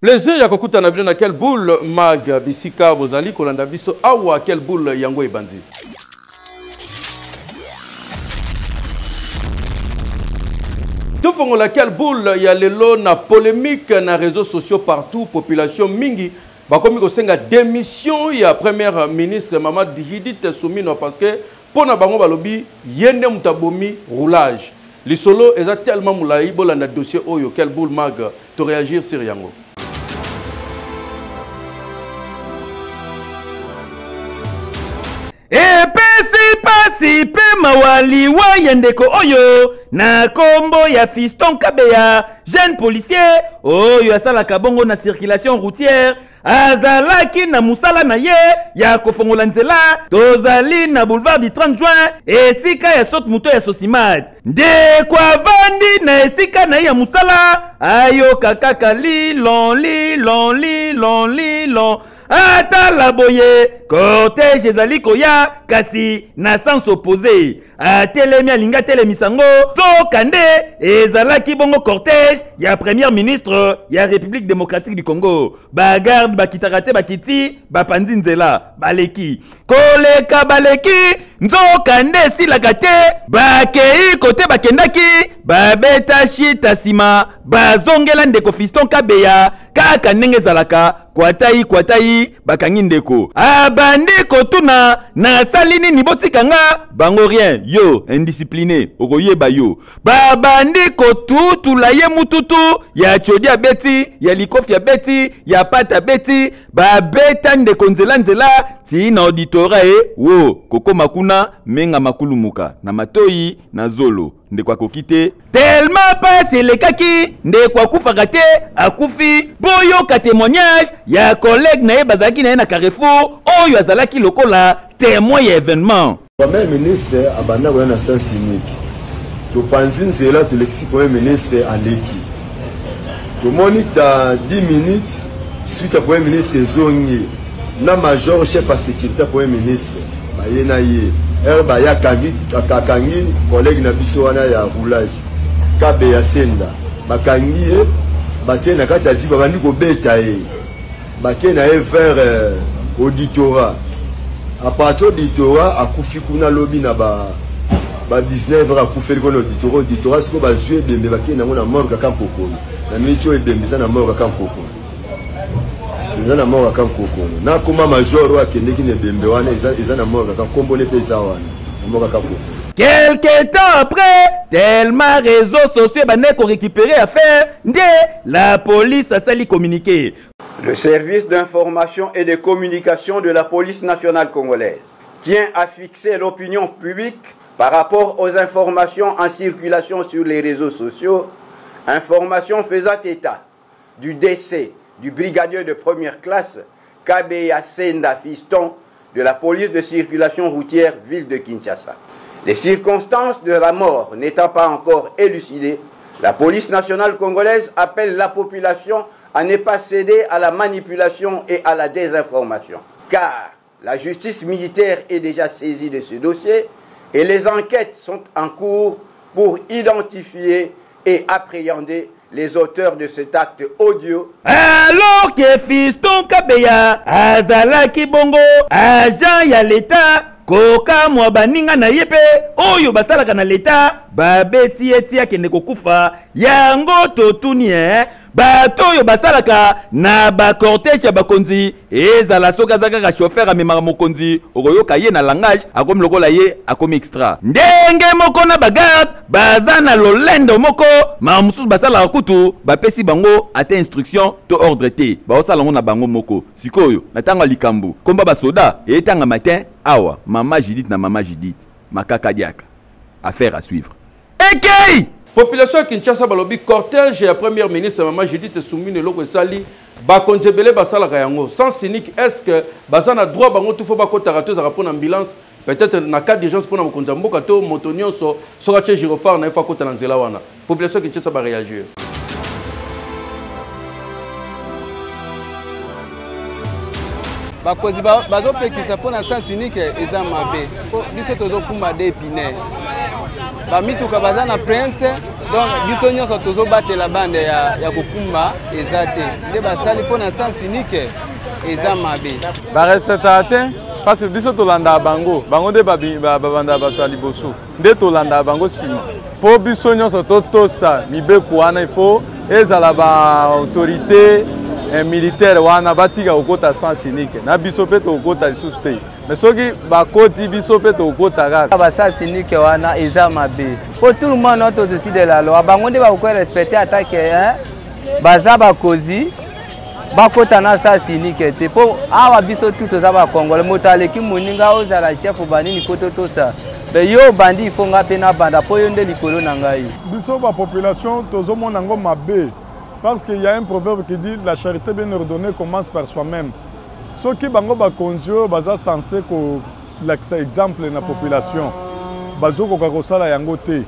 Plaisir ya kokuta na bino na quelle boule mag bisika bozali kolanda biso awa quelle boule yango ebanzi. Tofongo la quelle boule ya lelo na polémique na réseaux sociaux partout population mingi bakomi ko senga démission ya première ministre Mamadi Judith Soumino parce que pona bango balobi yende mutabomi roulage. Le solo est tellement moulaï bolanda dossier oyo quelle boule mag to réagir sur yango. Pasi pe mawali wa yendeko oyo na kombo ya Fiston Kabeya jeune policier oyo asalaka bongo na circulation routière azalaki na musala na ye ya kofongola nzela tozali na boulevard du 30 juin esika ya saute moto ya Sosimat ndeko avandi na esika na ye ya musala ayoka kaka lilon ata la boye cortège ezali koya kasi na sens opposé atelemi alinga telemisango tokande ezalaki bongo cortège ya premier ministre ya République démocratique du Congo bagarde bakitaka te bakiti bapandi nzela baleki koleka baleki nzokande silaka te bakei kote bakendaki babeta shita sima bazongela ndeko Fiston Kabeya kaka ndenge ezalaka kwatai bakangi ndeko abandi kotuna na salini ni botikanga bango rien yo indiscipliné okoyeba yo babandi kotutula ye mututu ya chodi ya beti ya likofi ya beti ya pata beti babeta ndeko nzela ti na auditora wo koko makuna menga makulumuka na matoi na zolo ndekwa kokite tellement pasi lekaki ndekwa kufaka te akufi boyo ka témoignage ya collègue na ye bazaki na ye na Carrefour oyo azalaki lokola témoin ya événement. Premier ministre abanda kwa na sens unique to panzi nzela to lexi premier ministre aleki to monita 10 minutes suite à premier ministre zongi na major chef à sécurité premier ministre bayena ye ba ya kangi collègue na biso wana ya roulage Kabeya senda bakangi ye batie na kati ya jiba bandi ko beta ye bakena ye vers auditorat à partir d'auditorat akufi kuna lobi na ba 19 heures akufi ko auditorat siko bazue bembe bakena ngona morga kampoko na micho ebembe sana morga kampoko na morga kampoko na kuma major wa kendeki ne bembe wana ezana morga kamkombo ne pesa wana morga kampoko. Quelque temps après, tellement réseaux sociaux qu'on récupérer affaire, la police a sali communiqué. Le service d'information et de communication de la police nationale congolaise tient à fixer l'opinion publique par rapport aux informations en circulation sur les réseaux sociaux, informations faisant état du décès du brigadier de première classe Kabeya Senda Fiston de la police de circulation routière ville de Kinshasa. Les circonstances de la mort n'étant pas encore élucidées, la police nationale congolaise appelle la population à ne pas céder à la manipulation et à la désinformation. Car la justice militaire est déjà saisie de ce dossier et les enquêtes sont en cours pour identifier et appréhender les auteurs de cet acte odieux. Alors que Fiston Kabeya azalaki bongo agent ya l'État koka mwa baninga na yepe oyo basalaka na leta babeti eti akende kokufa yango totuni bato oyo basalaka na ba cortège ya bakonzi ezala soka zaka chauffeur amemaka mokonzi okoyoka ye na langage akomi lokola ye akomi extra ndenge moko na bagarde baza na lolendo moko mamususu basalaka kutu bapesi bango ate instruction to ordre te baosala ngo na bango moko sikoyo na tanga likambu komba basoda etanga matin awa Mama Judith na Mama Judith makaka diaka affaire à suivre. Ekei population Kinshasa balobi cortège ya première ministre Mama Judith Soumino loko sali ba konjebele basala yango sans cynique est-ce que bazana droit bango tout faut ba kotaka to za rapona ambulance peut-être na cas d'urgence pour na konja mboka to motonio so soka che girofar na fa kota na nzela wana population Kinshasa ba réagir. bakozi bazopekisa mpona sens unique eza mabe biso tozokumba de épinaire bamituka baza na prince Donc biso nyonso tozobatela bande ya kokumba eza te nde basali mpona sens unique eza mabe barespecta te parce que biso tolanda bango nde babanda bato ya liboso nde tolanda bango nsima mpo biso nyonso totosa mibeko wana ifo ezala baautorité militaire wana batika kokota sens unique na biso mpe tokokota lisusu te mais soki bakoti biso mpe tokokota kaka basens unique wana eza mabe po tout le monde note au-dessus de la loi bango nde bakoki respecte atake baza bakozi bakota na sens unique te po awa biso tu toza bakongole moto aleki moninga ozala chef banini po totosa me yo bandi ifonga mpe na banda po yo nde likolo na ngai biso bapopulation tozomona yango mabe parce qu'il y a un proverbe qui dit la charité bien ordonnée commence par soi-même. Ceux qui bango bakonzio baza censé ko l'exemple exemple na population. Bazo ko kakosala yango te.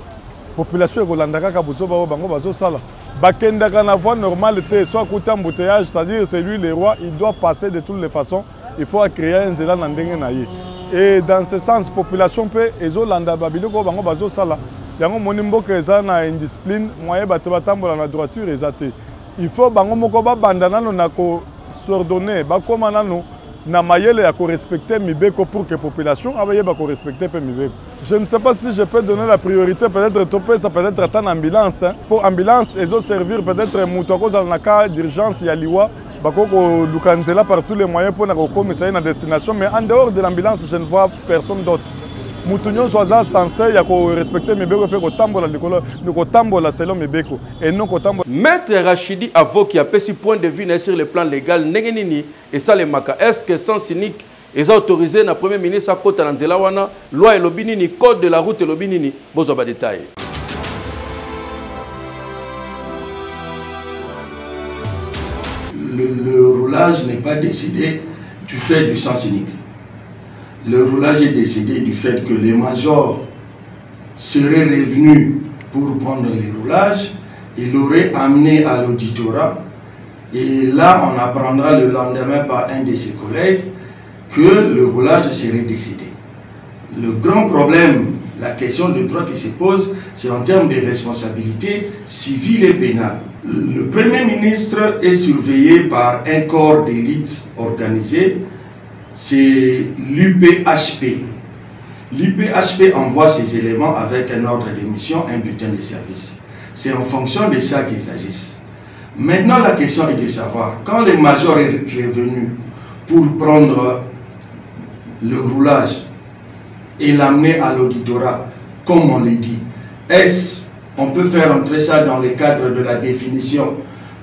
Population ekolandaka ka bozo bango bazo sala. Bakendaka na voie normale te soit koutia embouteillage, c'est-à-dire c'est lui le roi, il doit passer de toutes les façons. Il faut créer un zéla na ndenge na ye. Et dans ce sens population pe ezolanda babiloko bango bazo sala. Yango moni mboka eza na indiscipline, moyen bato batambola na droiture eza te. Il faut bango moko babanda nano na ko s'ordonner, bakoma nano na mayele ya ko respecter mibeko pour que population abaye ba ko respecter pe mibeko. Je ne sais pas si je peux donner la priorité peut-être topé ça peut-être attendre ambulance hein. Pour ambulance ezo servir peut-être muto ko za na cas d'urgence ya liwa bako ko lukanzela par tous les moyens pour na ko komisa na destination mais en dehors de l'ambulance je ne vois personne d'autre. Moutounion soit censé ya ko respecter mibeko pe ko tambola likolo ne ko tambola selon mibeko et non ko tambola. Maître Rachidi Avo qui a pris point de vue sur le plan légal nengenini et ça les maka est-ce que sens unique est autorisé na premier ministre à kota nzela wana loi et lobinini code de la route et lobinini bozo ba détail. Le roulage n'est pas décidé du fait du sens unique. Le roulage est décidé du fait que les majors seraient revenus pour prendre les roulages, ils l'auraient amené à l'auditorat et là on apprendra le lendemain par un de ses collègues que le roulage serait décidé. Le grand problème, la question de droit qui se pose, c'est en termes de responsabilité civile et pénale. Le Premier ministre est surveillé par un corps d'élite organisé, c'est l'UPHP. L'UPHP envoie ses éléments avec un ordre de mission, un bulletin de service. C'est en fonction de ça qu'ils agissent. Maintenant, la question est de savoir, quand le major est revenu pour prendre le roulage et l'amener à l'auditorat, comme on le dit, est-ce qu'on peut faire entrer ça dans le cadre de la définition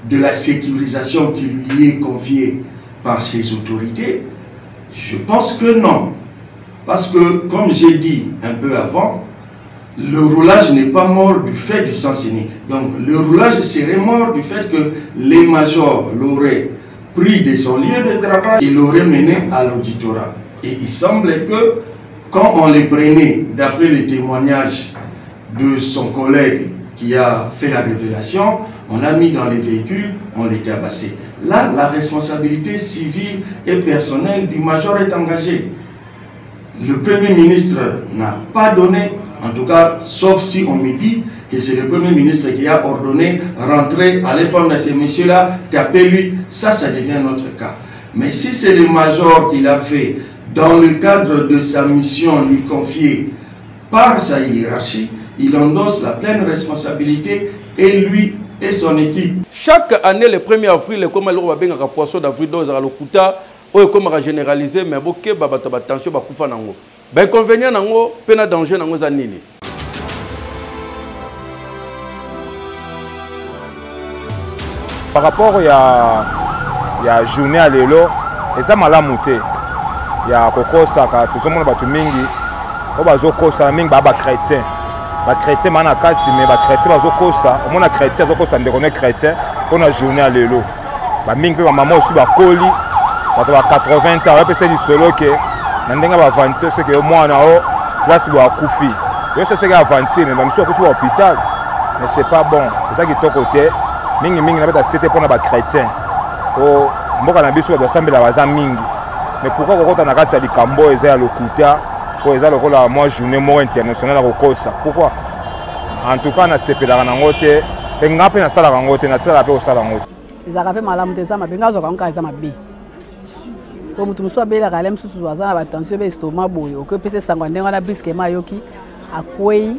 de la sécurisation qui lui est confiée par ses autorités? Je pense que non. Parce que, comme j'ai dit un peu avant, le roulage n'est pas mort du fait du sens unique. Donc, le roulage serait mort du fait que les majors l'auraient pris de son lieu de travail et l'auraient mené à l'auditorat. Et il semble que, quand on les prenait, d'après le témoignage de son collègue qui a fait la révélation, on l'a mis dans les véhicules, on les tabassé. Là, la responsabilité civile et personnelle du major est engagée. Le Premier ministre n'a pas donné, en tout cas, sauf si on me dit que c'est le Premier ministre qui a ordonné rentrer, aller prendre ces messieurs-là, taper lui, ça devient notre cas. Mais si c'est le major qui l'a fait dans le cadre de sa mission lui confiée par sa hiérarchie, il endosse la pleine responsabilité et lui et son équipe. Chaque année, le 1er avril, comme le roi benga poisson d'avril, dans le Kuta, ou comme généralisé, mais beaucoup de tension, bakufa nango. Ben convenient nango, pena danger nango zanini. Par rapport à la journée à l'élo, et ça m'a monté. Il y a kokosa ka tout le monde batu mingi, o bazo kosa mingi ba chrétien. Ba chrétien mana kati mais ba chrétien bazo kosa, o mona chrétien bazo kosa ndeko ne chrétien pour la journée à l'élo. Ba mingi pe maman aussi ba koli, ba 80 ans, pe c'est du solo que nandenga ba 26 c'est que mwana o place ba kufi. Yo c'est que avancer mais ba miso ko sur hôpital. Mais c'est pas bon. C'est ça qui ton côté. Mingi na beta c'était pour na ba chrétien. O mboka na biso ba sambela baza mingi. Mais pourquoi on a un likambo et à l'Okuta pour les moi journée internationale à Rokosa? Pourquoi? en tout cas nasepelaka nango te mpe nga mpe nasalaka yango te natikala mpe kosala yango te ezalaka mpe malamu te eza mabe nga azwaka nka eza mabe po motu mosusu abelaka ale mosusu aza na batension mpe estoma boye okoki opesa esango ndenge wana briskema ayoki akwei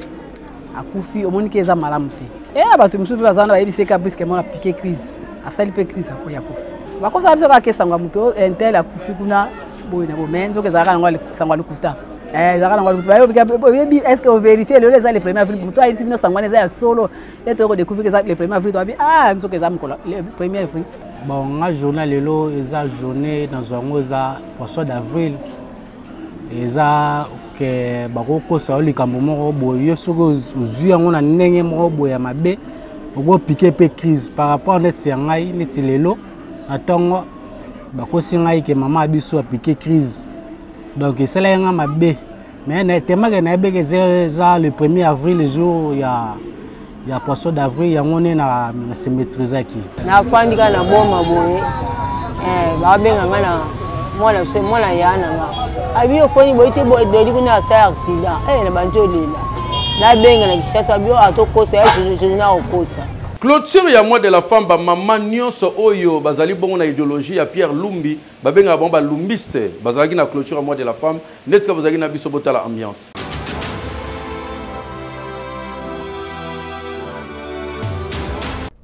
akufi omoni ke eza malamu te na bato mosusu mpe baza wana bayebisi eka briskema na pike crise asali mpe crise akwei akufi bakosala biso kaka esango ya moto intel akufi kuna boye na bomen soki ezalaka nango sango ya lokuta ezalaka nango ya lokuta oyebi estce overifie lelo eza le 1er avril moto ayebisi bino sango wana eza ya solo ete okodécouvrir eza le 1er avril toabi soki eza mokolo le 1er avril bon nga journée lelo eza journée dans yango eza poisson d'avril eza ke bakokosa likambo moko boye yo soki ozwi yango na ndenge moko boye ya mabe okopike mpe crise par rapport neti ya ngai neti lelo na ntongo bakosi ngai ke mama ya biso apike crise donc esalaki nga mabe mais temake nayebeke eza le 1er avril le jour ya poisson d'avril yango nde na se maîtrisaki nakwandika na boma boye babenga nga na mwana ya nanga abi okoni boye te dodi kuna asa accident na banjolela nabenga na kishasa bio atokosa ya na okosa clôture ya mois de la femme ba maman nyonso oyo bazali bongo na idéologie ya Pierre Lumbi babenga bon ba lumbiste bazali na clôture ya mois de la femme netka bazali na biso botala ambiance.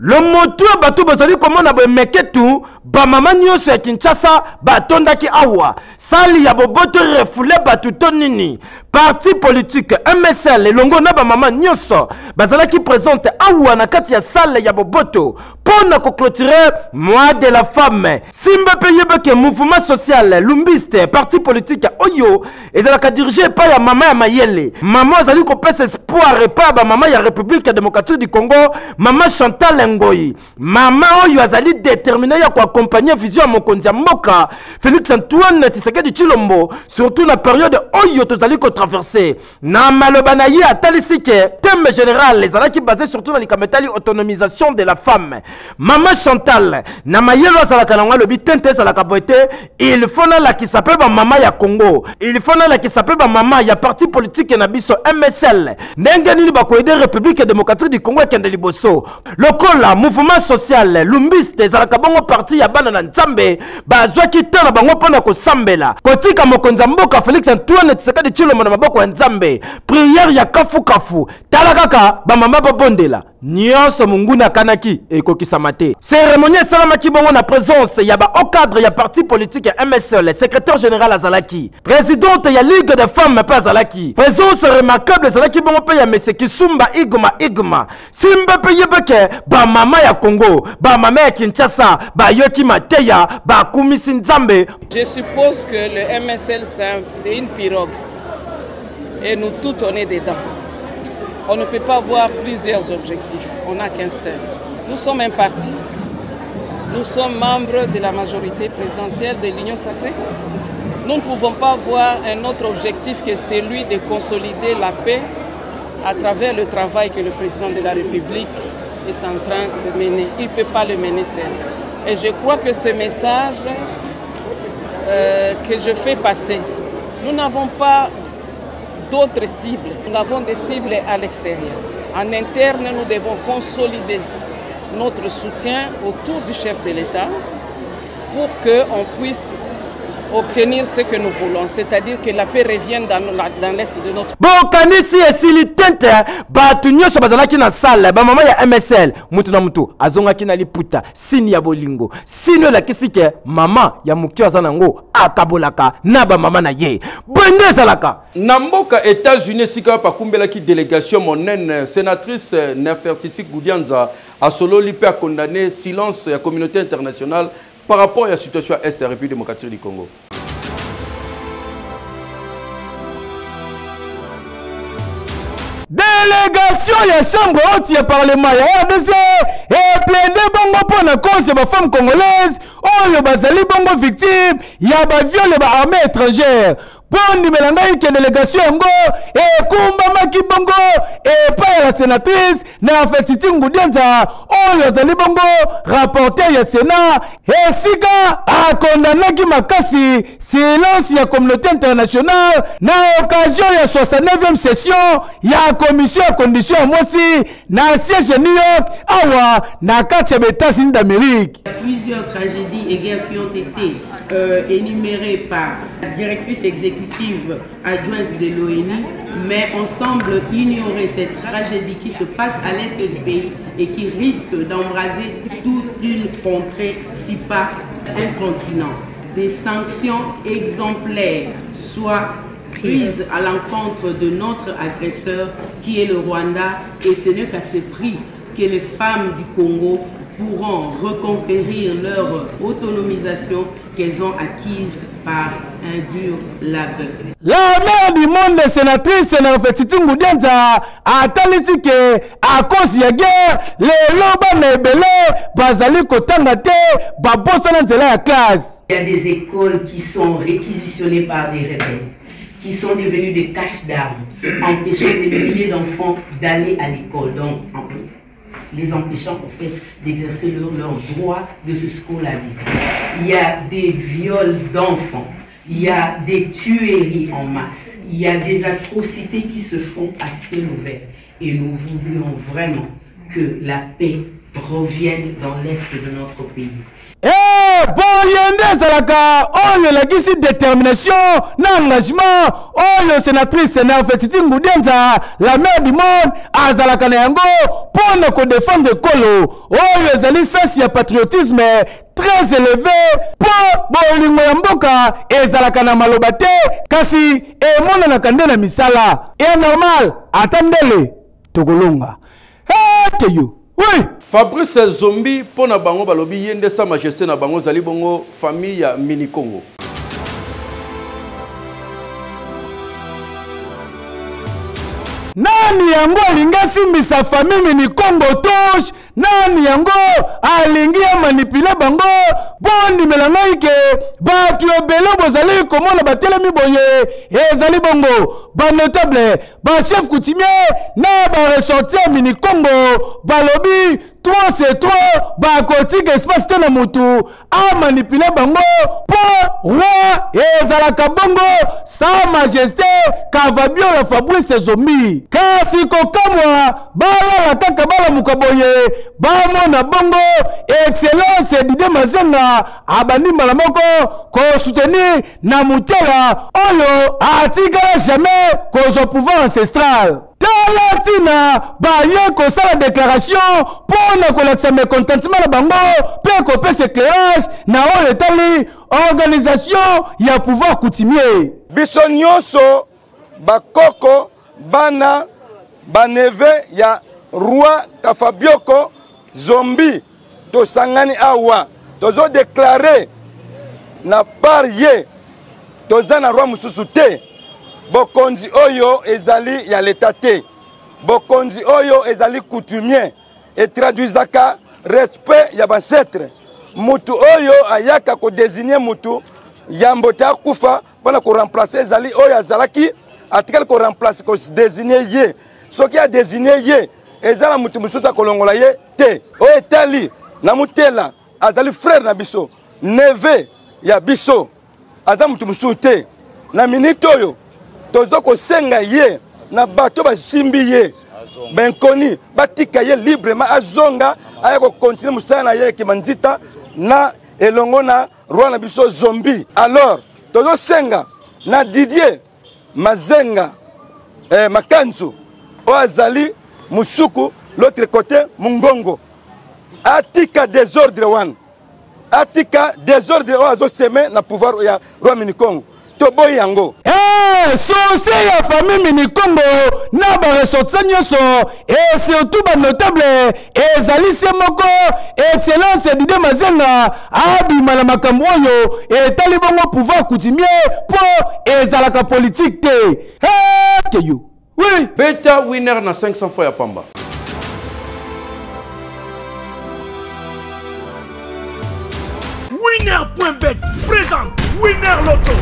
Le motu ya bato bazali komona boye meketu ba mama nyonso ya Kinshasa batondaki awa sali ya boboto refoule bato to nini parti politique MSL elongo na ba mama nyonso bazalaki présente awa na kati ya salle ya boboto pona ko clôturer mois de la femme simba pe yebeke mouvement social lumbiste parti politique oyo ezalaka dirigé pa ya mama ya mayele mama azali ko pesa espoir pa ba mama ya République démocratique du Congo mama Chantal Ngoyi mama oyo azali déterminé ya ko accompagner vision mokonzi ya mboka Félix Antoine Tshisekedi Tshilombo surtout na période oyo tozali ko traverser na maloba na ye atalisike thème général ezalaki basé surtout na likametali autonomisation de la femme mama Chantal na mayelo azalaka na ngalo bitente ezalaka boete il faut na la qui s'appelle ba mama ya Congo il faut na la qui s'appelle ba mama ya parti politique na biso MSL ndenge nini ba ko aider République démocratique du Congo kende liboso lokola mouvement social lumbiste ezalaka bongo parti ya bana na Nzambe bazwaki tana bango pona ko sambela kotika mokonza mboka Félix Antoine Tshisekedi Tshilombo na maboko ya Nzambe prière ya kafu kafu tala kaka ba mama babondela nyonso munguna kanaki ekokisama te cérémonie esalamaki bongo na présence ya ba haut cadre ya parti politique ya MSL secrétaire général azalaki présidente ya ligue de femmes pe azalaki présence remarquable azalaki bongo pe ya mese Kisumba Igma simba pe yebeke ba mama ya Congo ba mama ya Kinshasa ba yoki mateya ba kumisi Nzambe. Je suppose que le MSL c'est une pirogue et nous tous on est dedans. On ne peut pas avoir plusieurs objectifs, on n'a qu'un seul. Nous sommes un parti, nous sommes membres de la majorité présidentielle de l'Union sacrée. Nous ne pouvons pas avoir un autre objectif que celui de consolider la paix à travers le travail que le président de la République est en train de mener. Il ne peut pas le mener seul. Et je crois que ce message que je fais passer, nous n'avons pas d'autres cibles. Nous avons des cibles à l'extérieur. En interne, nous devons consolider notre soutien autour du chef de l'État pour qu'on puisse obtenir ce que nous voulons, c'est-à-dire que la paix revienne dans l'est de notre pays. Bon, kanisi esili tente batu nyonso bazalaki na salle ba mama ya MSL mutu na mutu azongaki na liputa sini ya bolingo sino la kisike mama ya mukio azanango akabolaka na ba mama na ye bende ezalaka na mboka États-Unis sika pakumbelaki délégation monene sénatrice Nefertiti Goudianza a solo lipe a condamné silence ya communauté internationale par rapport à la situation à l'Est de la République démocratique du Congo. Délégation ya chambre haute ya parlement ya RDC et plaidé bongo pour la cause de la femme congolaise oyo bazali bongo victime ya ba viol ba armée étrangère. Pondi melangai ke délégation yango e kumba maki bongo e pa ya ya sénatrice na Fetiti Ngudianza oyo azali bongo rapporteur ya Sénat esika akondamnaki makasi silence ya communauté internationale na occasion ya 69e session ya commission ya condition ya mwasi na siège New York awa na kati ya États-Unis d'Amérique. Plusieurs tragédies et guerres qui ont été énumérées par la directrice exécutive adjointe de l'ONU, mais on semble ignorer cette tragédie qui se passe à l'est du pays et qui risque d'embraser toute une contrée, si pas un continent. Des sanctions exemplaires soient prises à l'encontre de notre agresseur qui est le Rwanda, et ce n'est qu'à ce prix que les femmes du Congo pourront reconquérir leur autonomisation qu'elles ont acquise par un dur labeur. La mère du monde, sénatrice Fetiti Ngudianza, a talisi que à cause de la guerre, les lobes nebele bazali kotanga te babosana nzela ya classe. Il y a des écoles qui sont réquisitionnées par des rebelles, qui sont devenus des caches d'armes, empêchant des milliers d'enfants d'aller à l'école. Donc, les empêchant en fait d'exercer leur droit de se scolariser. Il y a des viols d'enfants, il y a des tueries en masse, il y a des atrocités qui se font à ciel ouvert. Et nous voudrions vraiment que la paix revienne dans l'est de notre pays. Boyende Zalaka, oyo lagisi détermination, na engagement, oyo sénatrice Fetiti Ngudianza, la mère du monde, azalaka na yango, pour ko défendre Kolo, oyo zali sens ya patriotisme très élevé, pour bolingo ya mboka, ezalaka na malobate, kasi emona na kande na misala. Et normal, attendez-le, Togolonga. Hey, you. Oui. Fabrice Zombi pona bango balobi yende sa majesté na bango zali bongo famille ya Mini Congo. Nani yango alingasi mbisa famille Mini Congo touche, nani yango alingi manipule bango bondi melangai ke batu ebele bozali komona batelemi boye ezali bongo ba notable ba chef coutumier na ba ressortir Mini Congo balobi 3 c'est 3 ba kotik espace tena mutu a manipuler bango po roi ezalaka bongo sa majesté Kavabio la Fabrice Zombi kasi kokamwa bala kaka bala mukaboye bamona bongo excellence Didier Mazenga abandi malamoko ko soutenir na mutela oyo atikala jamais ko pouvoir ancestral. Talatina baye ko sala déclaration pour na kolakisa mécontentement na bango pe ko pese éclairage na oyo etali organisation ya pouvoir coutumier. Biso nyonso bakoko bana baneve ya roi Kafabioko Zombi tosangani awa tozo déclarer na par ye tozana roi mususu te. Bokonzi oyo ezali ya l'état te. Bokonzi oyo ezali coutumier et traduisaka respect ya bancetre. Mutu oyo ayaka ko désigner mutu yambote akufa pona ko remplacer ezali oyo azalaki atikali ko remplacer ko désigner ye. Soki a désigner ye ezala mutu mususu kolongola ye te. Oyo etali na mutela azali frère na biso, neve ya biso aza mutu mususu te. Na minute oyo tozo ko senga ye na bato basimbi ye benkoni batika ye librement azonga aya ko continuer musala na ye kimanzita na elongo na roi na biso Zombi. Alors tozo senga na Didier Mazenga Makanzu o azali musuku l'autre côté Mungongo atika désordre wan atika désordre o azo seme na pouvoir ya roi Mini Congo. Souci ya famille Mini Congo na ba ressortissants nyonso et surtout ba notable ezali semoko excellence Didier Mazenga abima na makambo oyo etali bongo pouvoir coutumier po ezalaka politique te. You. Oui. Beta winner na 500 fois ya pamba. Winner.bet présente Winner Loto.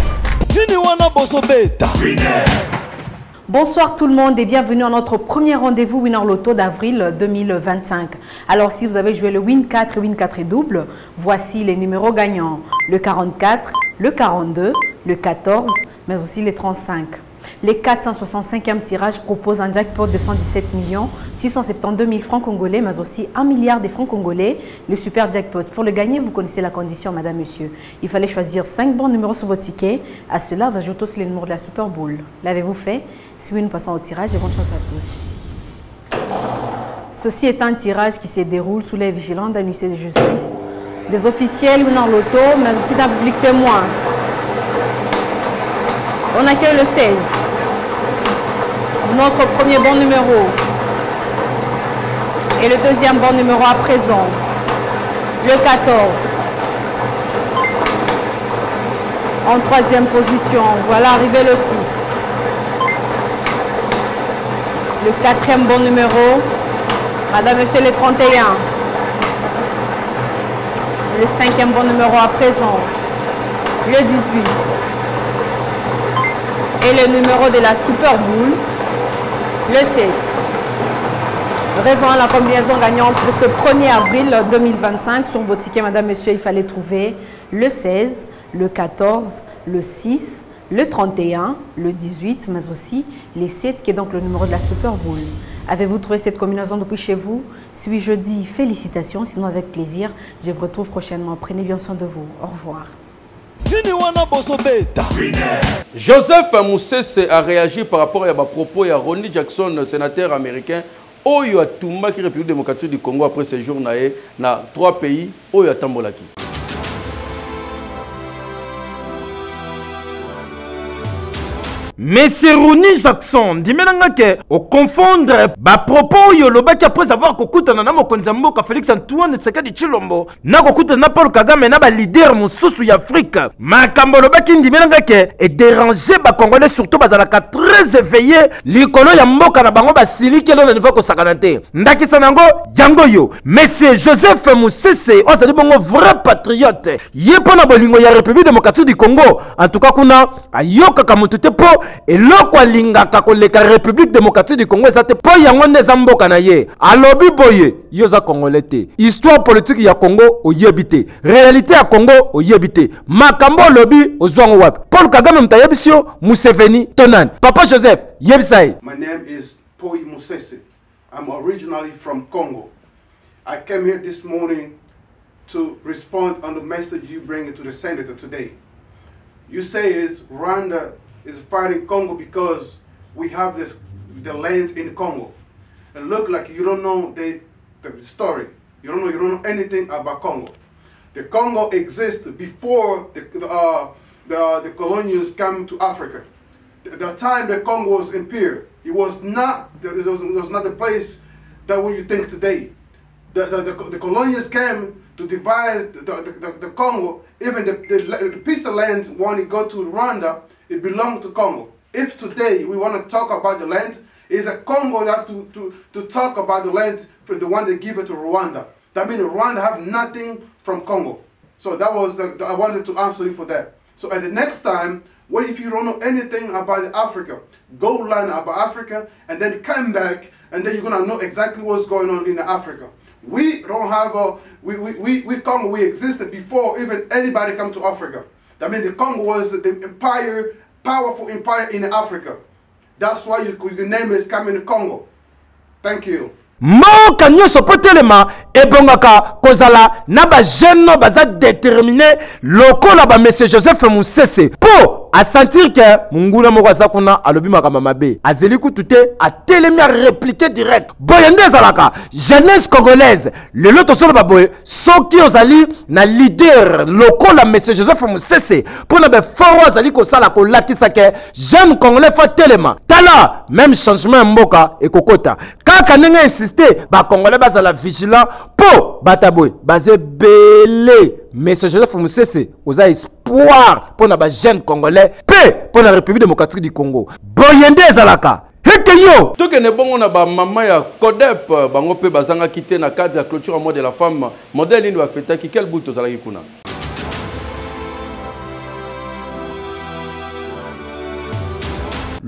Nini wana bozo beta. Winner. Bonsoir tout le monde et bienvenue à notre premier rendez-vous Winner Loto d'avril 2025. Alors si vous avez joué le Win 4 et Win 4 et double, voici les numéros gagnants. Le 44, le 42, le 14, mais aussi les 35. Les 465e tirages proposent un jackpot de 117 672 000 francs congolais, mais aussi 1 milliard de francs congolais, le super jackpot. Pour le gagner, vous connaissez la condition, madame, monsieur. Il fallait choisir 5 bons numéros sur votre ticket. À cela, va ajouter aussi les numéros de la Super Bowl. L'avez-vous fait? Si oui, nous passons au tirage et bonne chance à tous. Ceci est un tirage qui se déroule sous les vigilances d'un ministère de justice, des officiels Winner Loto, mais aussi d'un public témoin. On accueille le 16, notre premier bon numéro. Et le deuxième bon numéro à présent, le 14. En troisième position, voilà arrivé le 6. Le quatrième bon numéro, madame, monsieur, le 31. Le cinquième bon numéro à présent, le 18. Et le numéro de la Super Bowl, le 7. Rêvant la combinaison gagnante de ce 1er avril 2025. Sur vos tickets, madame, monsieur, il fallait trouver le 16, le 14, le 6, le 31, le 18, mais aussi les 7, qui est donc le numéro de la Super Bowl. Avez-vous trouvé cette combinaison depuis chez vous? Si oui, je dis félicitations, sinon avec plaisir. Je vous retrouve prochainement. Prenez bien soin de vous. Au revoir. Joseph Moussese a réagi par rapport à propos de Ronnie Jackson, sénateur américain, Oyo Atumba, qui est République démocratique du Congo après séjour dans 3 pays, Oyo Atambolaki. Mais c'est Ronnie Jackson, dimenanga ke au confondre ba propos yo lobaki après avoir kokutana na mokonzi mboka Félix Antoine Tshisekedi Tshilombo na kokutana na Paul Kagame na ba leader mosusu ya Afrique. Makambo lobaki dimenanga ke et déranger ba Congolais surtout bazalaka très éveillé likolo ya mboka na bango basiliki lo na niveau ko sakanate. Ndakisa nango jango yo. Mais c'est Joseph Moussese, ozali bongo vrai patriote. Yepo na bolingo ya République démocratique du Congo. En tout cas kuna ayoka kamutute po et loko lingaka koleka République démocratique du Congo ezate po yango neza mboka na ye alobi boye yoza congolais te histoire politique ya Congo oyebite réalité ya Congo oyebite makambo lobi ozwango wapi Paul Kagame mtayebisio Museveni tonan Papa Joseph yebisai. My name is Poi Moussese. I'm originally from Congo. I came here this morning to respond on the message you bring to the senator today. You say is Rwanda is fighting Congo because we have the land in Congo. And look like you don't know the story. You don't know anything about Congo. The Congo existed before the colonials came to Africa. The time the Congo was imperial, it was not the place that what you think today. The colonials came to divide the Congo. Even the piece of land when you go to Rwanda, it belonged to Congo. If today we want to talk about the land, it's a Congo that have to talk about the land for the one that give it to Rwanda. That means Rwanda have nothing from Congo. So that was I wanted to answer you for that. So at the next time, what if you don't know anything about Africa? Go learn about Africa and then come back and then you're gonna know exactly what's going on in Africa. We don't have Congo, we existed before even anybody come to Africa. That means the Congo was the empire, powerful empire in Africa. That's why the name is coming Congo. Thank you. Mboka nyonso po telema ebongaka kozala na ba jeune baza déterminé lokola ba monsieur Joseph Moussese po a sentir que mungula moko azakuna alobi makama mabe azeli kutute a telemi a répliquer direct boyende zalaka jeunesse congolaise le loto solo baboye soki ozali na leader lokola monsieur Joseph Moussese pour na be foro azali ko sala ko lakisa ke jeune congolais fa telema tala même changement mboka e kokota kaka nenga ba Congolais bazala vigilant po bataboy bazé belé monsieur Joseph Moussese oza espoir pour na ba jeune congolais pe pour la République démocratique du Congo boyende ezalaka heke yo tokene bongo na ba mama ya Codep bango pe bazanga kité na cadre ya clôture à mois de la femme modèle ni wa feta ki quel bout tozala kuna.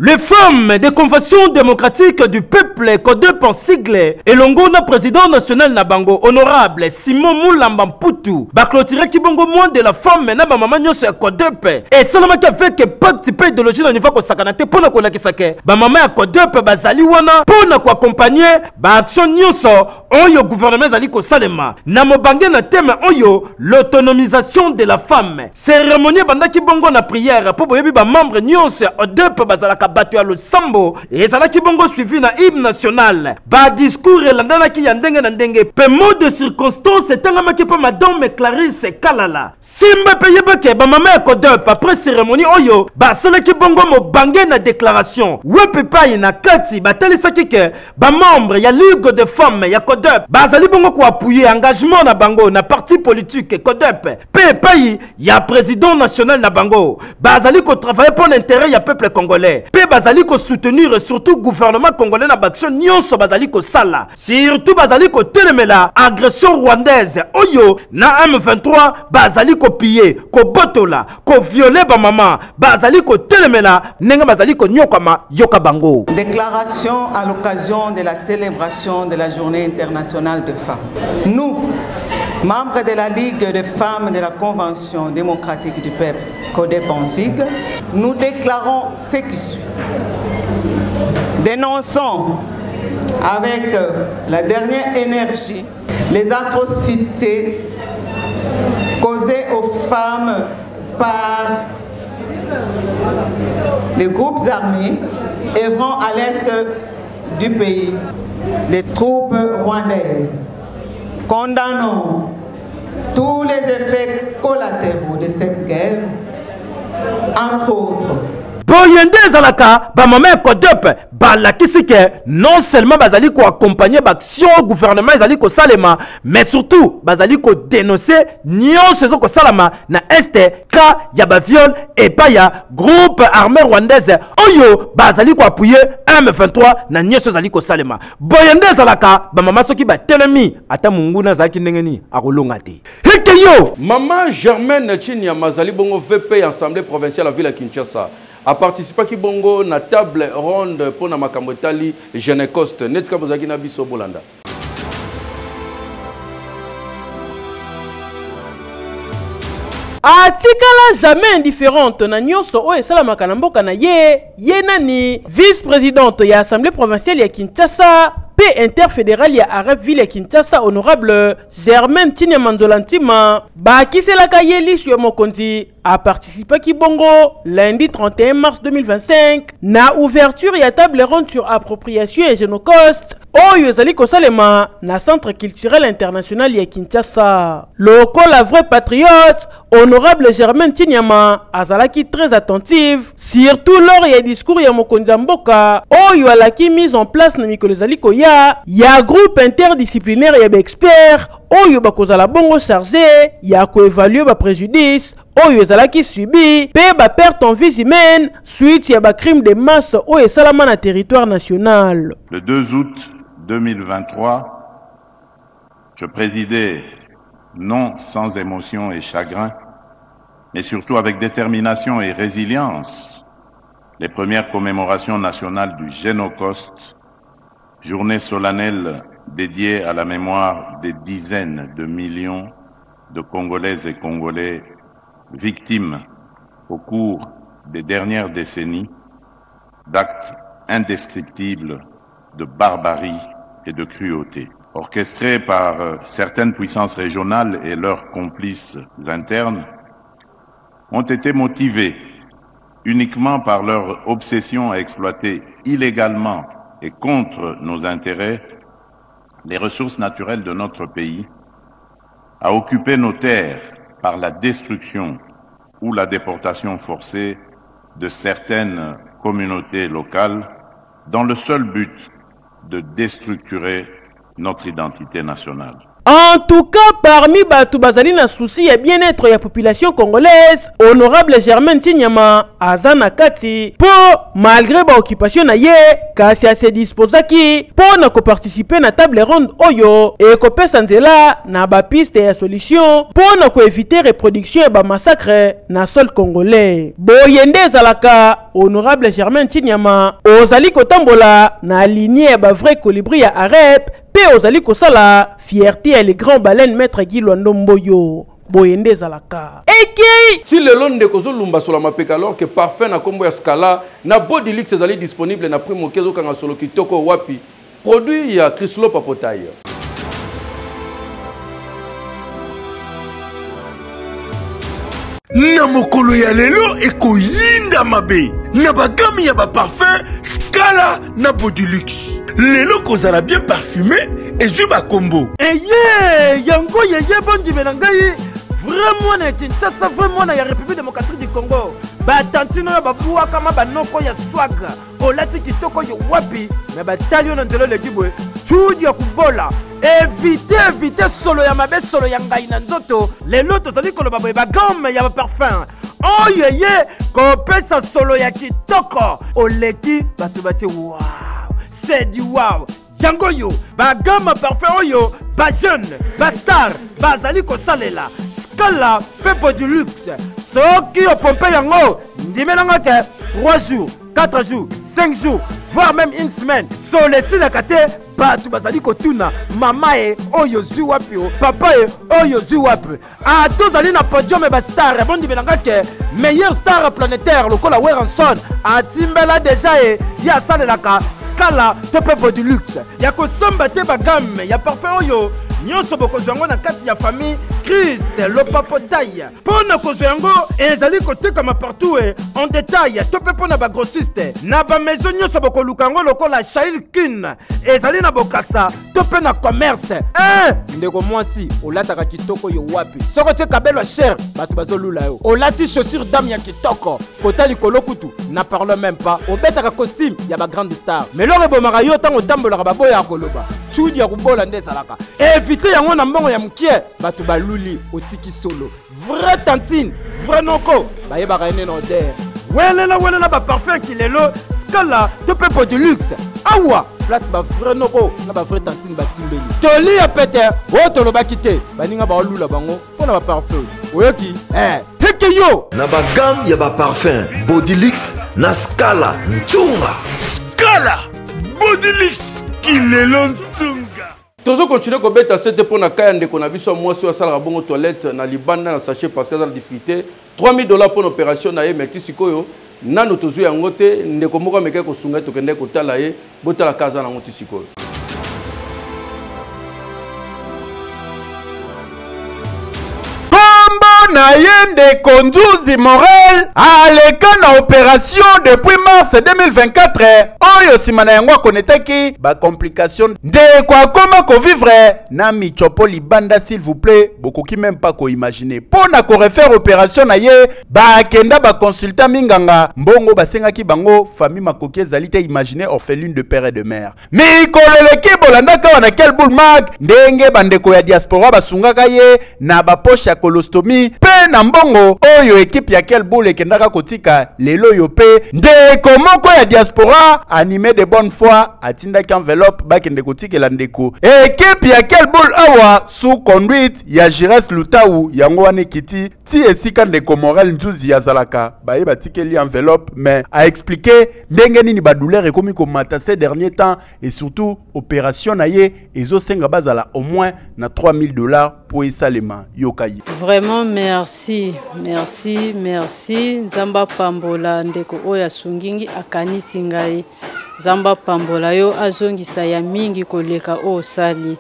Les femmes des conventions démocratiques du peuple CODEP en sigle et l'ongona président national na bango honorable Simon Moulamba Mputu ba clôturer ki bongo moins de la femme na ba maman nyonso ya CODEP et seulement qui avec pacte pe idéologie na niveau ko sakanate pona ko lakisa ke ba maman ya CODEP bazali wana pona ko accompagner ba action nyonso oyo gouvernement zali ko salema na mobange na thème oyo l'autonomisation de la femme. Cérémonie bandaki bongo na prière po boyebi ba membre nyonso ya CODEP bazalaka batu ya losambo et ezalaki bongo suivi na hymne national ba discours elandanaki ya ndenge na ndenge pe mot de circonstance etangamaki pa madame Clarisse Kalala simba pe yebake ba mama ya CODEP après cérémonie oyo basalaki bongo mobange na déclaration wepe pai na kati batalisaki ke ba membre ya ligue de femmes ya CODEP bazali bongo ko appuyer engagement na bango na parti politique CODEP pe pai ya président national na bango bazali ko travailler pour l'intérêt ya peuple congolais pe bazali ko soutenir surtout gouvernement congolais na baction nyonso bazali ko sala surtout bazali ko telemela agression rwandaise oyo na M23 bazali ko piller ko botola ko violer ba maman bazali ko telemela nenga bazali ko nyokama yoka bango. Déclaration à l'occasion de la célébration de la Journée internationale des femmes. Nous, membres de la Ligue des femmes de la Convention démocratique du peuple, CODEP en sigle, nous déclarons ce qui suit. Dénonçons avec la dernière énergie les atrocités causées aux femmes par les groupes armés œuvrant à l'est du pays, les troupes rwandaises. Condamnons tous les effets collatéraux de cette guerre, entre autres. Boyende zalaka ba mama CODEP balakisi ke non seulement bazali ko accompagner l'action gouvernement ezali ko salema mais surtout bazali ko dénoncer nyonso zo ko salama na este ka ya ba viol et pa ya groupe armé rwandaise oyo bazali ko appuyer M23 na nyonso zali ko salema. Boyende zalaka ba mama soki ba telemi ata munguna zaki ndengeni akolonga te. Hekeyo Maman Germaine Chinya mazali bongo VP Assemblée provinciale à ville à Kinshasa a participé à bongo na table ronde pour na makambo tali Genecost netika bozaki na biso bolanda. Atikala jamais indifférente na nyonso o esalamaka na mboka na ye nani vice-présidente ya Assemblée provinciale ya Kinshasa pe interfédérale ya Arab-Ville ya Kinshasa honorable Germaine Chinya Manzolantima bakiselaka ye lisu ya mokonzi a participé ki bongo lundi 31 mars 2025 na ouverture ya table ronde sur appropriation et Genecost oyo ezali kosalema na centre culturel international ya Kinshasa. Lokola vrai patriote, honorable Germaine Chinyama azalaki très attentive surtout lors ya discours ya mokonzi mboka oyo alaki mise en place na mikolo ezali koya ya groupe interdisciplinaire ya expert oyo bakozala bongo chargé ya koévaluer ba préjudice oyo ezalaki subi pe ba perte en vie humaine suite ya ba crime de masse oyo esalama na territoire national. Le 2 août 2023, je présidais non sans émotion et chagrin, mais surtout avec détermination et résilience, les premières commémorations nationales du Genecost, journée solennelle dédiée à la mémoire des dizaines de millions de Congolaises et Congolais victimes au cours des dernières décennies d'actes indescriptibles de barbarie et de cruauté. Orchestrés par certaines puissances régionales et leurs complices internes, ont été motivés uniquement par leur obsession à exploiter illégalement et contre nos intérêts les ressources naturelles de notre pays, à occuper nos terres par la destruction ou la déportation forcée de certaines communautés locales dans le seul but de déstructurer notre identité nationale. En tout cas, parmi Batu Bazali na souci et bien-être de la population congolaise, honorable Germaine Chinyama Azana Kati, pour malgré ba occupation na ye, kasi a se disposaki pour na ko participer na table ronde oyo et ko pesa nzela na ba piste ya solution pour na ko éviter reproduction et ba massacre na sol congolais. Boyende zalaka honorable Germain Chinyama ozali kotambola na lignée ya ba vrai colibri ya arep pe ozali kosala fierté ya les grands baleines maître Guy Lwando Mboyo boyende zalaka eki si le long de kozolumba sur la mapeka alors que parfait na kombo ya Scala na Bodilix ezali disponible na prix mokezo kanga solo kitoko wapi produit ya Chryslo Papotaille. Na mokolo ya lelo ekoyinda mabe na bagami ya ba parfum Scala na Bodilux lelo kozala bien parfumé et ba combo eye yango yeye bondi menangai vraiment na Kinshasa vraiment na ya République démocratique du Congo ba tantino ya babuwa kama banoko ya swaga olati kitoko yo wapi na batalio na nzelo legibwe chudi ya kubola éviter solo ya mabe solo ya ngai na nzoto lelo tozali koloba boye bagame ya ba parfum oh yeye kopesa solo ya kitoko oleki bato batie wow c'est du wow yango yo bagame parfum oyo ba jeune ba star bazali kosalela Scala pe Bodilux soki opompe yango ndimelanga ke 3 jours 4 jours 5 jours voire même une semaine solesi la kate batu bazali kotuna mama e oyo zwi wapi o papa e oyo zwi wapi tozali na podium ba star bondi belanga ke meilleur star planétaire lokola Weranson atimbela déjà e ya salelaka Scala to pe Bodilux ya kosomba te bagame ya parfum oyo nyonso bokozwa yango na kati ya famille Chris le Papotaille pona kozwa yango ezali kotekama partout en détail to pe pona ba grossiste na ba maison nyonso bokoluka yango lokola Shail Kun ezali na bokasa to pe na commerce ndeko mwasi olataka kitoko yo wapi soko tie kabelo cher bato bazolula yo olati chaussure dame ya kitoko kota likolo kutu na parle même pas obetaka costume ya ba grande star melore bomaka yo tango tambolaka baboya ya koloba chudi ya kubola nde ezalaka éviter yango na mbongo ya mukie bato baluli osiki solo vrai tantine vrai noko bayebaka ene na odeur welela ba parfum kilelo Scala to pe Bodilux awa place ba vrai noko na ba vrai tantine batimbeli toli ya pete o tolobaki te baninga ba olula bango pona ba parfum oyoki heke yo na ba gamme ya ba parfum Bodilux na Scala ntunga Scala Bodilux kilelo ntunga Tozo continue ko beta c'était pour na kaya ndeko na biso mwasi wa sala bongo toilette na libanda na sachet parce que ça la difficulté $3000 pour l'opération na ye meti sikoyo nano tozo yango te ndeko moko meke ko sunga to kende ko tala ye botala kaza na ngoti sikoyo na yende Konduzi Morel aleka na opération depuis mars 2024 oyo simana yango akonetaki ba complication ndeko akoma ko vivre na michopo libanda s'il vous plaît bokoki même pas ko imaginer pona ko refaire opération na ye ba kenda ba consultant minganga mbongo basengaki bango famille makoki ezali te imaginer orpheline de père et de mère mikoleleki bolandaka wana quel boule mag ndenge bandeko ya diaspora basungaka ye na ba poche ya colostomie pe na mbongo oyo ekipe ya quel boule ekendaka kotika lelo yo pe ndeko moko ya diaspora animé de bonne foi atindaki enveloppe bakende kotikela ndeko ekipe ya quel boule awa sous conduite ya Jires Lutau yango wane kiti ti esika ndeko Morel Nzuzi ya zalaka baye batikeli enveloppe mais a expliqué ndenge nini ba douleur ekomi komata ces derniers temps et surtout opération na ye ezosenga bazala au moins na $3000 pour esalema yokayi. Vraiment merci Nzamba pambola ndeko oya sungingi akanisi ngai Nzamba pambola yo azongisa ya mingi koleka o sali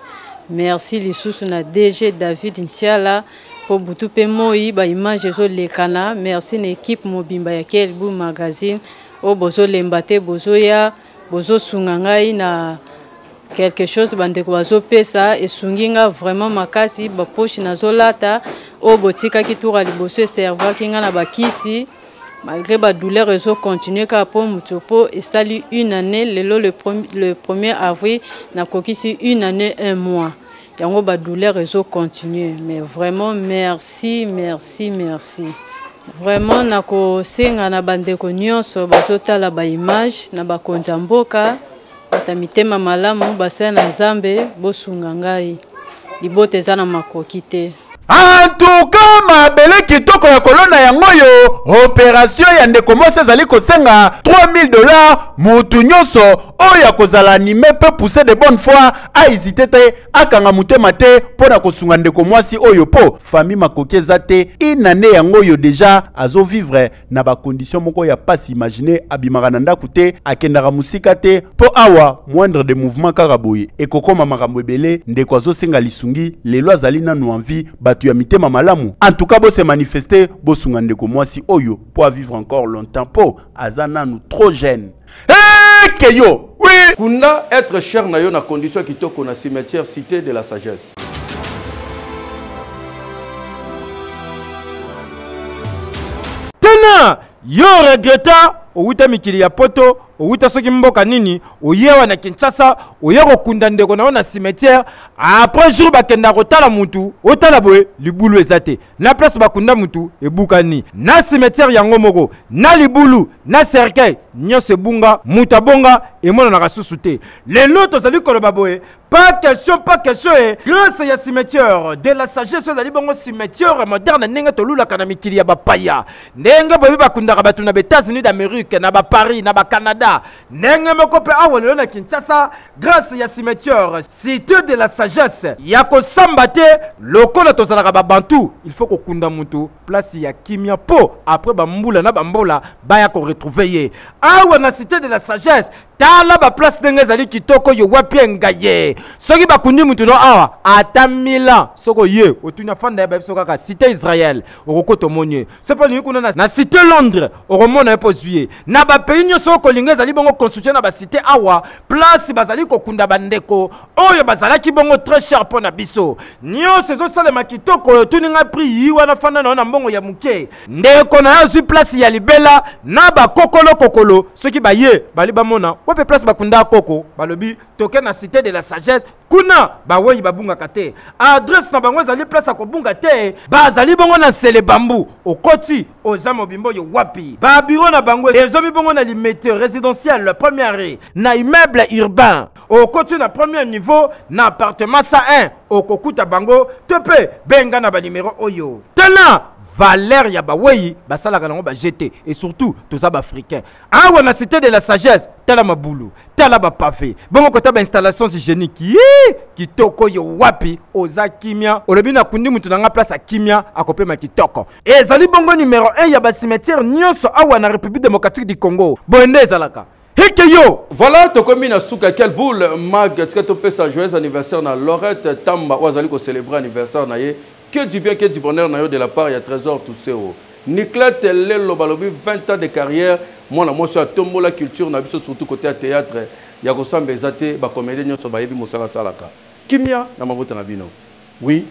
merci lisusu na DG David Ntiala po butu pe moi ba image zo lekana merci na équipe mobimba ya Kelbu magazine o bozo lembate bozo ya bozo sunga ngai na quelque chose bandeko bazo pesa esunginga vraiment makasi ba poche na zolata o botika ki tour liboso serveur kinga na bakisi malgré ba douleur rezo continuer ka po mutopo estali une année lelo le 1er avril na kokisi une année 1 mois yango ba douleur rezo continuer mais vraiment merci vraiment na ko senga na bandeko nyonso bazotala ba image na ba konza mboka batamitema malamu basana Nzambe bosunga ngai libote zana makoki te En tout cas, mabele kitoko ya kolona yango yo, opération ya ndeko Mose zali kosenga $3000 mutu nyonso oya kozala anime pe pousser de bonne foi a hésité te akanga mutema te pona kosunga ndeko mwasi oyo po famille makoki ezate inane yango yo déjà azo vivre na ba condition moko ya pas imaginer abimaka na ndaku te akendaka musika te po awa moindre de mouvement karaboye ekokoma makambo ebele ndeko azosenga lisungi lelo azali nanu envie batu ya mitema malamu en tout cas bo se manifester bo sunga ndeko mwasi oyo po vivre encore longtemps po azana nous trop jeune. Keyo, oui. Kunda être cher na yo na condition qui toko na cimetière cité de la sagesse. Tena yo regreta outa mikili ya poto outa soki mboka nini oyewa na Kinshasa oyeko kunda ndeko na na cimetière après jour bakenda kotala mutu otala boye libulu ezate na place bakunda mutu ebukani na cimetière yango moko na libulu na cercueil nyose bunga mutabonga emona na kasusu te lelo tozali koloba boye pas question grâce ya cimetière de la sagesse ezali bongo cimetière moderne ndenge tolula kana mikili ya bapaya ndenge boye bakunda batu na États-Unis d'Amérique na ba Paris na ba Canada ndenge moko pe awa lelo na Kinshasa grâce ya cimetière cité de la sagesse ya kosamba te lokola tozalaka ba bantu il faut kokunda mutu place ya kimia po après bambula na bambola baya ko retrouver ye awa na cité de la sagesse tala ba place ndenge zali kitoko yo wapi ngaye soki bakundi mutu no awa ata mila soko ye otunya fanda ya biso kaka cité Israël okokoto monye c'est pas ni kuna na cité Londres oromona epo zuye na ba pays nyoso kolinga zali bongo construction na ba cité awa place bazali kokunda bandeko oyo bazalaki bongo très cher pour na biso nyonso zo salema kitoko tuninga prix yiwa na fanda na mbongo ya muke ndeko na azu place ya libela na ba kokolo soki ba ye bali bamona ope place bakunda koko balobi toke na cité de la sagesse kuna ba weyi babunga kate adresse na bango zali place akobunga te bazali bongo na sele bambu okoti ozamo bimbo yo wapi ba bureau na bango ezomi bongo na limite résidentiel première na immeuble urbain okoti na premier niveau na appartement 101 okokuta bango tepe benga na ba numéro oyo tena valeur ya baweyi basalaka nango ba jeté et surtout tous ab africains awa na cité de la sagesse tala mabulu tala ba pavé bongo kota ba installation hygiénique kitoko yo wapi oza kimia olobi na kundi mutu nanga place a kimia akopema kitoko ezali bongo numéro 1 ya ba cimetière nyonso awa na République démocratique du Congo bonde ezalaka. Voilà, Tokomi na souka quelle boule mag tikato pesa joyeux anniversaire na Lorette Tamba wazali ko célébrer anniversaire na ye que du bien que du bonheur na yo de la part ya Trésor Tousseo Nicolas Lelo balobi 20 ans de carrière moi na moi sur tombola culture na biso surtout côté à théâtre ya ko samba ezate ba comédien nyonso ba yebi mosala salaka kimia na mabota na bino oui